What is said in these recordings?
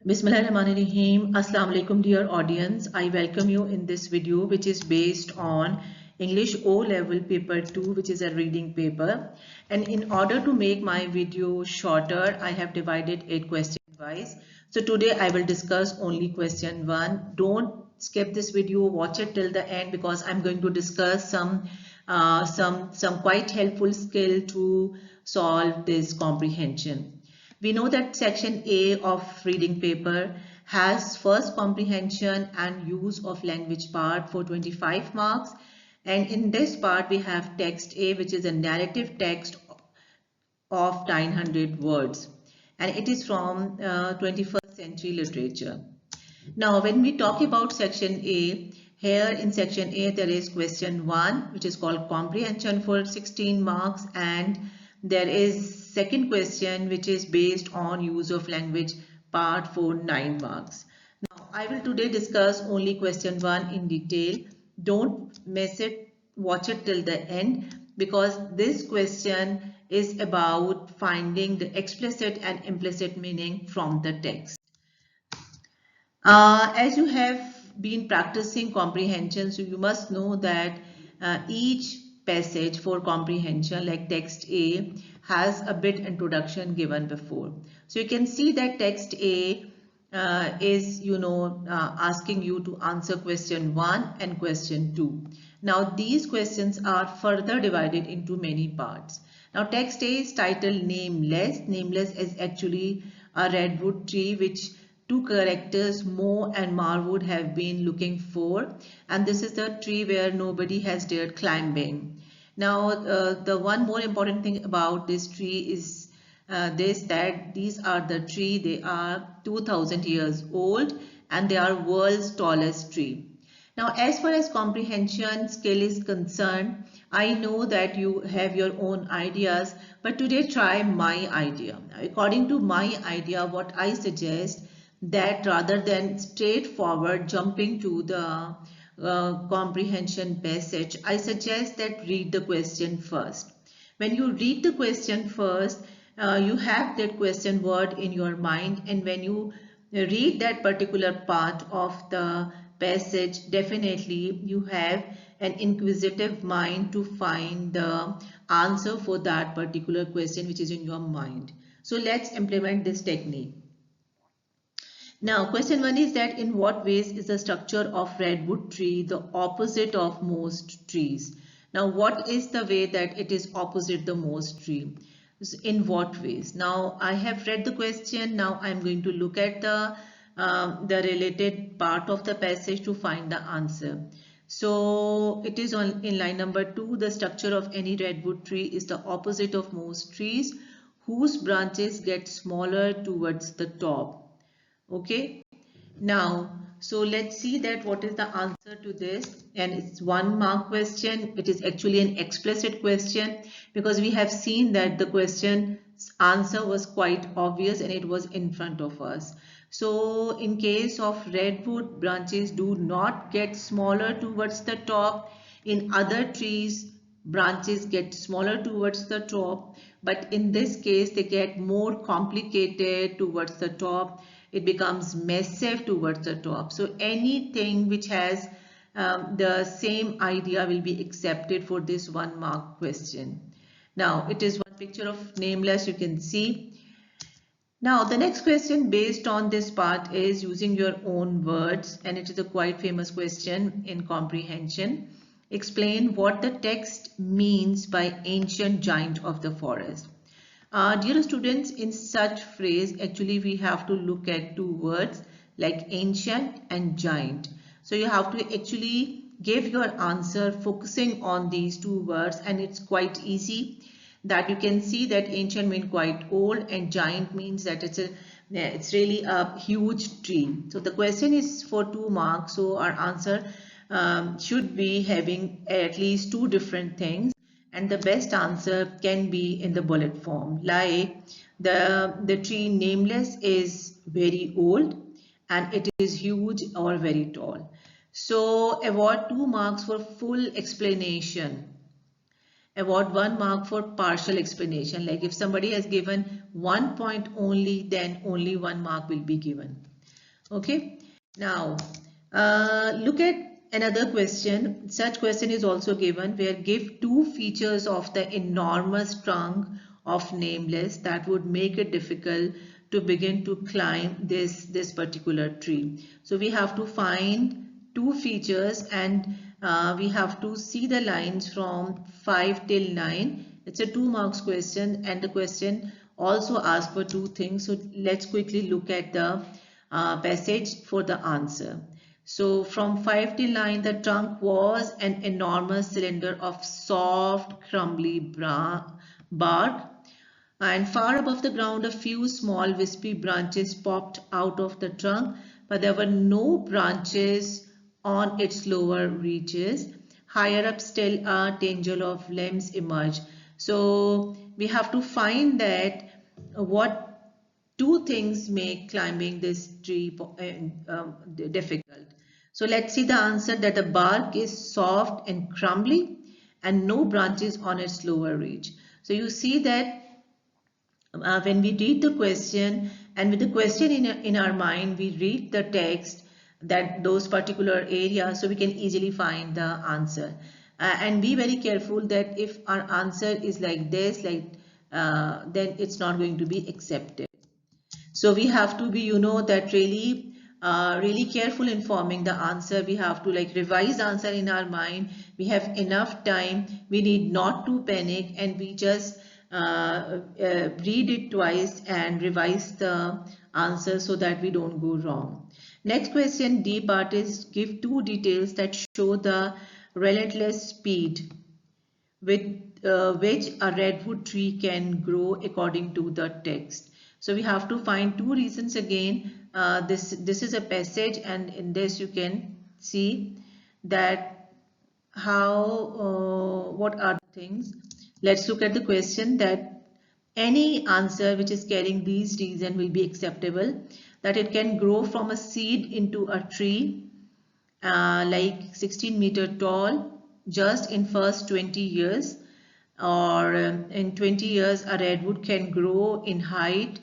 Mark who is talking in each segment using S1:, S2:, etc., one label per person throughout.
S1: Bismillahirrahmanirrahim. Assalamu alaikum dear audience. I welcome you in this video which is based on English O level paper 2, which is a reading paper. And in order to make my video shorter, I have divided it question wise. So today I will discuss only question 1. Don't skip this video, watch it till the end because I'm going to discuss some quite helpful skill to solve this comprehension. We know that section A of reading paper has first comprehension and use of language part for 25 marks, and in this part we have text A, which is a narrative text of 900 words, and it is from 21st century literature. Now when we talk about section A, here in section A there is question 1 which is called comprehension for 16 marks, and there is second question which is based on use of language part for 9 marks. Now I will today discuss only question 1 in detail. Don't miss it, watch it till the end because this question is about finding the explicit and implicit meaning from the text. As you have been practicing comprehension, so you must know that each passage for comprehension like text A has a bit introduction given before. So you can see that text A is asking you to answer question 1 and question 2. Now these questions are further divided into many parts. Now text A is titled Nameless. Nameless is actually a redwood tree which two characters Mo and Marwood have been looking for, and this is the tree where nobody has dared climbing. Now the one more important thing about this tree is that these are the tree, they are 2000 years old and they are world's tallest tree. Now as far as comprehension skill is concerned, I know that you have your own ideas, but today try my idea. According to my idea, what I suggest that rather than straightforward jumping to the comprehension passage, I suggest that read the question first. When you read the question first, you have that question word in your mind, and when you read that particular part of the passage, definitely you have an inquisitive mind to find the answer for that particular question which is in your mind. So let's implement this technique. Now, question 1 is that in what ways is the structure of redwood tree the opposite of most trees? Now, what is the way that it is opposite the most tree? In what ways? Now, I have read the question. Now, I am going to look at the related part of the passage to find the answer. So, it is in line number 2. The structure of any redwood tree is the opposite of most trees whose branches get smaller towards the top. Okay, now so let's see that what is the answer to this, and it's 1 mark question. It is actually an explicit question because we have seen that the question's answer was quite obvious and it was in front of us. So in case of redwood, branches do not get smaller towards the top. In other trees, branches get smaller towards the top, but in this case they get more complicated towards the top. It becomes massive towards the top. So anything which has the same idea will be accepted for this 1 mark question. Now it is one picture of nameless, you can see. Now the next question based on this part is using your own words, and it is a quite famous question in comprehension. Explain what the text means by ancient giant of the forest. Dear students, in such phrase actually we have to look at 2 words like ancient and giant. So you have to actually give your answer focusing on these 2 words, and it's quite easy that you can see that ancient means quite old and giant means that it's really a huge tree. So the question is for 2 marks, so our answer should be having at least 2 different things. And the best answer can be in the bullet form, like the tree nameless is very old and it is huge or very tall. So award 2 marks for full explanation. Award 1 mark for partial explanation. Like if somebody has given 1 point only, then only 1 mark will be given. Okay. Now, look at another question. Such question is also given where give two features of the enormous trunk of nameless that would make it difficult to begin to climb this particular tree. So we have to find two features, and we have to see the lines from 5 till 9. It's a 2 marks question, and the question also asks for two things. So let's quickly look at the passage for the answer. So from 5 till 9, the trunk was an enormous cylinder of soft, crumbly bark, and far above the ground a few small wispy branches popped out of the trunk, but there were no branches on its lower reaches. Higher up still a tangle of limbs emerged. So we have to find that what two things make climbing this tree difficult. So let's see the answer, that the bark is soft and crumbly and no branches on its lower ridge. So you see that when we read the question, and with the question in our mind, we read the text, that those particular areas, so we can easily find the answer. And be very careful that if our answer is like this, then it's not going to be accepted. So we have to be, that really careful in forming the answer. We have to revise the answer in our mind. We have enough time. We need not to panic, and we just read it twice and revise the answer so that we don't go wrong. Next question, D part, is give two details that show the relentless speed with which a redwood tree can grow according to the text. So we have to find two reasons again. This is a passage, and in this you can see that what are the things. Let's look at the question, that any answer which is carrying these reasons will be acceptable. That it can grow from a seed into a tree, like 16-meter tall, just in first 20 years, or in 20 years a redwood can grow in height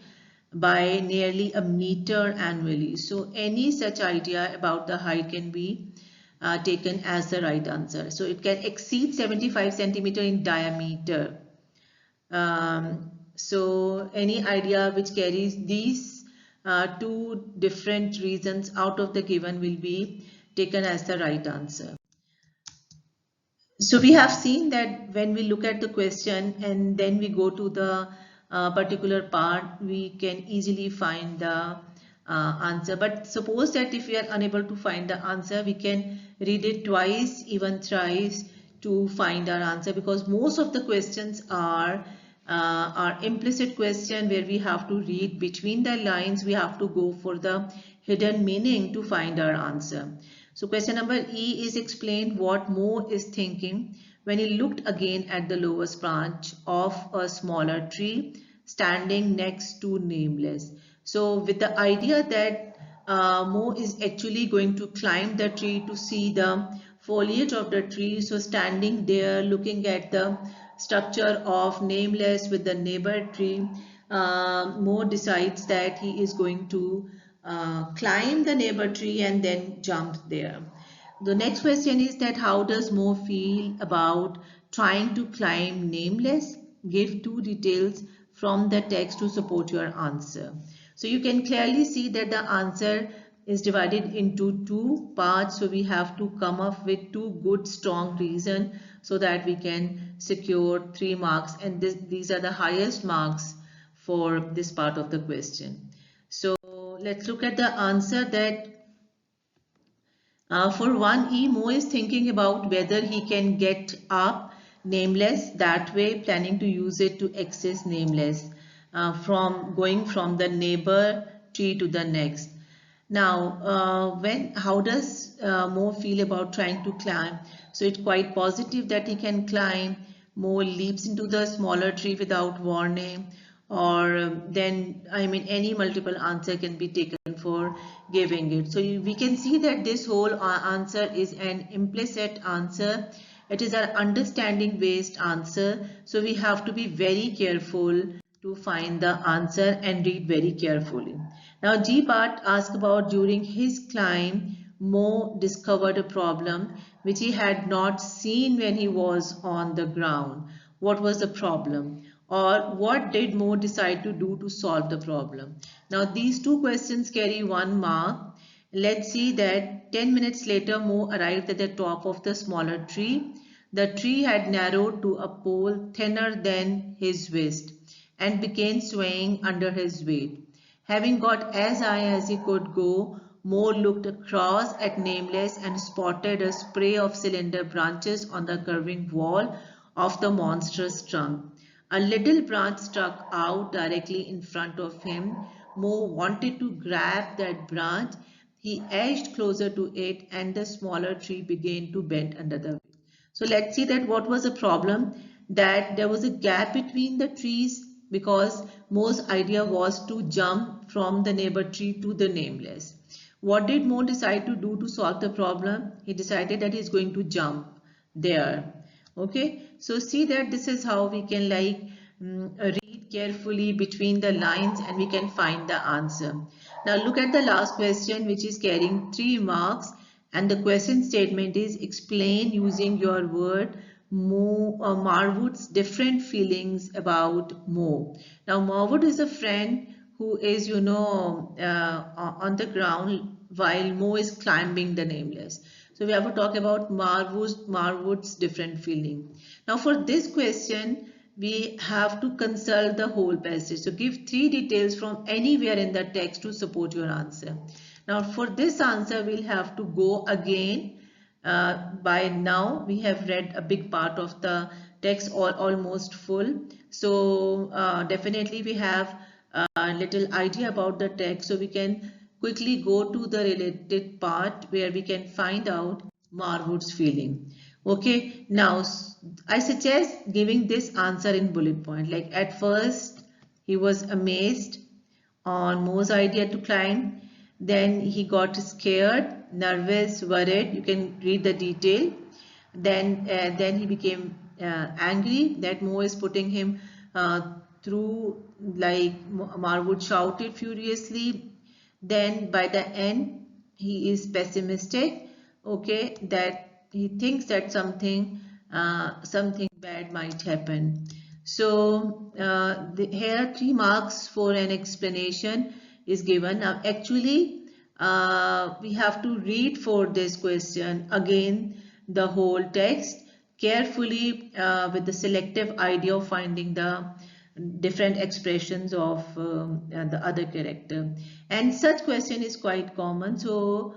S1: by nearly a meter annually. So any such idea about the height can be taken as the right answer. So it can exceed 75 centimeter in diameter. So any idea which carries these two different reasons out of the given will be taken as the right answer. So we have seen that when we look at the question and then we go to the particular part, we can easily find the answer. But suppose that if we are unable to find the answer, we can read it twice, even thrice, to find our answer, because most of the questions are implicit question where we have to read between the lines. We have to go for the hidden meaning to find our answer. So question number E is explained what Mo is thinking when he looked again at the lowest branch of a smaller tree standing next to nameless. So with the idea that Mo is actually going to climb the tree to see the foliage of the tree. So standing there looking at the structure of nameless with the neighbor tree, Mo decides that he is going to climb the neighbor tree and then jump there. The next question is that how does Mo feel about trying to climb nameless? Give two details from the text to support your answer. So you can clearly see that the answer is divided into two parts. So we have to come up with two good strong reasons so that we can secure 3 marks, and these are the highest marks for this part of the question. So let's look at the answer, that for 1E, Mo is thinking about whether he can get up nameless that way, planning to use it to access nameless from going from the neighbor tree to the next. Now, how does Mo feel about trying to climb? So it's quite positive that he can climb. Mo leaps into the smaller tree without warning, or then any multiple answer can be taken for giving it. So we can see that this whole answer is an implicit answer. It is an understanding based answer. So we have to be very careful to find the answer and read very carefully. Now G part asks about during his climb, Mo discovered a problem which he had not seen when he was on the ground. What was the problem? Or what did Mo decide to do to solve the problem? Now these two questions carry 1 mark. Let's see that 10 minutes later Mo arrived at the top of the smaller tree. The tree had narrowed to a pole thinner than his waist and began swaying under his weight. Having got as high as he could go, Mo looked across at Nameless and spotted a spray of cylinder branches on the curving wall of the monstrous trunk. A little branch stuck out directly in front of him. Mo wanted to grab that branch. He edged closer to it and the smaller tree began to bend under the weight. So let's see that what was the problem, that there was a gap between the trees because Mo's idea was to jump from the neighbor tree to the Nameless. What did Mo decide to do to solve the problem? He decided that he's going to jump there. Okay, so see that this is how we can read carefully between the lines and we can find the answer. Now look at the last question, which is carrying 3 marks, and the question statement is explain using your word Marwood's different feelings about Mo. Now Marwood is a friend who is on the ground while Mo is climbing the Nameless. So we have to talk about Marwood's different feeling. Now for this question, we have to consult the whole passage. So give 3 details from anywhere in the text to support your answer. Now for this answer, we'll have to go again. By now, we have read a big part of the text, almost full. So definitely we have a little idea about the text. So we can quickly go to the related part where we can find out Marwood's feeling. Okay, now I suggest giving this answer in bullet point. Like at first, he was amazed on Mo's idea to climb. Then he got scared, nervous, worried. You can read the detail. Then he became angry that Mo is putting him through, like Marwood shouted furiously. Then by the end, he is pessimistic. Okay, that he thinks that something bad might happen. So here are 3 marks for an explanation is given. Now actually we have to read for this question again the whole text carefully with the selective idea of finding the different expressions of the other character, and such question is quite common. So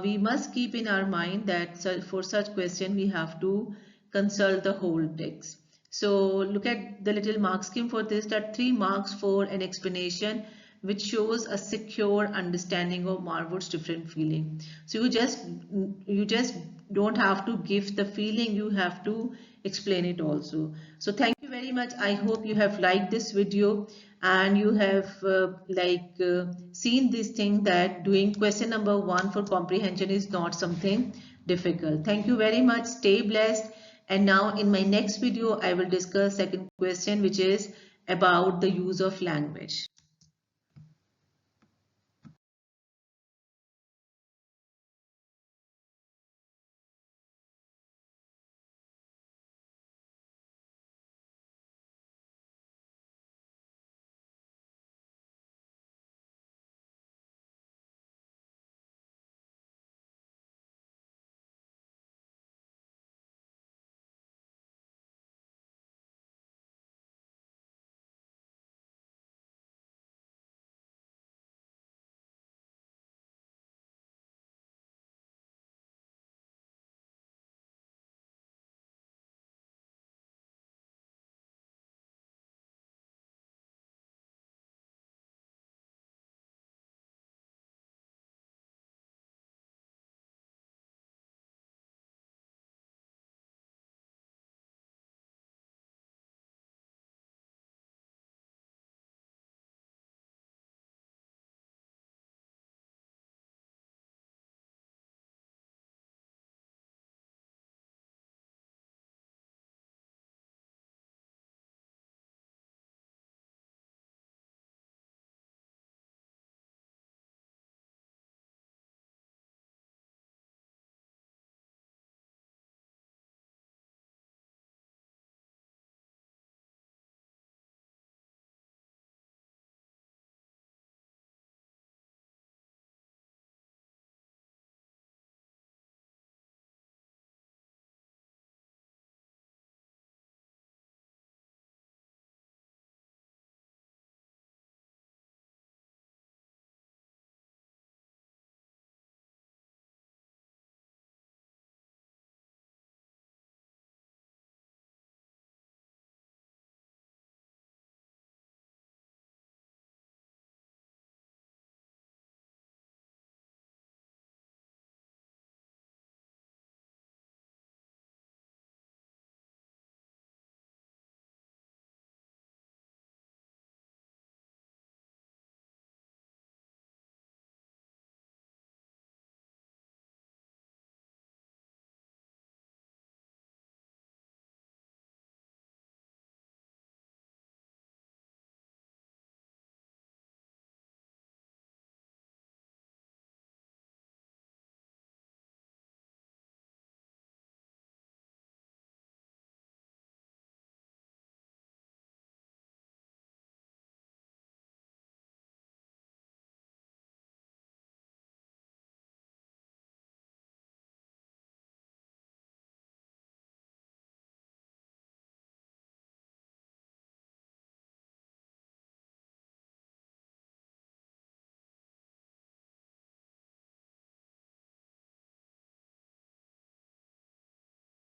S1: we must keep in our mind that for such question we have to consult the whole text. So look at the little mark scheme for this, that 3 marks for an explanation which shows a secure understanding of Marwood's different feeling. So you just don't have to give the feeling, you have to explain it also. So thank you very much. I hope you have liked this video and you have seen this thing that doing question number 1 for comprehension is not something difficult. Thank you very much. Stay blessed. And now in my next video, I will discuss second question, which is about the use of language.